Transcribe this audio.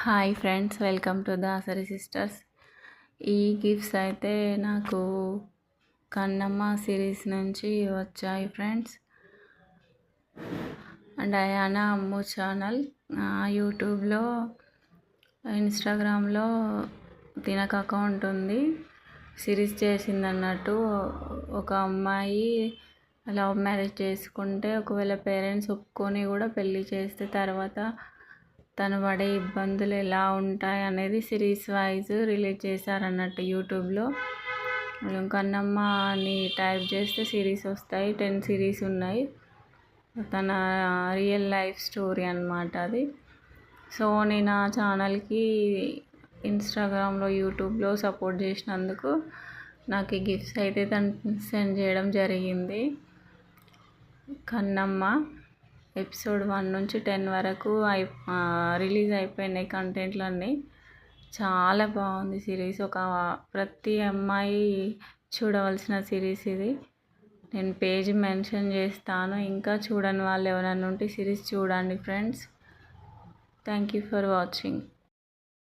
Hi friends, welcome to Dasari sisters. ఈ gifts అయితే నాకు కన్నమ్మ సిరీస్ నుంచి వచ్చాయి ఫ్రెండ్స్. డయానా అమ్ము ఛానల్ యూట్యూబ్లో, ఇన్స్టాగ్రామ్లో తినక అకౌంట్ ఉంది. సిరీస్ చేసింది అన్నట్టు. ఒక అమ్మాయి లవ్ మ్యారేజ్ చేసుకుంటే, ఒకవేళ పేరెంట్స్ ఒప్పుకొని కూడా పెళ్ళి చేస్తే తర్వాత తను పడే ఇబ్బందులు ఎలా ఉంటాయి అనేది సిరీస్ వైజ్ రిలీజ్ చేశారన్నట్టు యూట్యూబ్లో. కన్నమ్మ అని టైప్ చేస్తే సిరీస్ వస్తాయి. 10 సిరీస్ ఉన్నాయి. తన రియల్ లైఫ్ స్టోరీ అన్నమాట అది. సో నేను ఆ ఛానల్కి ఇన్స్టాగ్రామ్లో, యూట్యూబ్లో సపోర్ట్ చేసినందుకు నాకు ఈ గిఫ్ట్స్ అయితే తను సెండ్ చేయడం జరిగింది. కన్నమ్మ ఎపిసోడ్ 1 నుంచి 10 వరకు రిలీజ్ అయిపోయినాయి కంటెంట్లన్నీ. చాలా బాగుంది సిరీస్. ప్రతి అమ్మాయి చూడవలసిన సిరీస్ ఇది. నేను పేజ్ మెన్షన్ చేస్తాను. ఇంకా చూడని వాళ్ళు ఎవరైనా ఉంటే సిరీస్ చూడండి friends. Thank you for watching.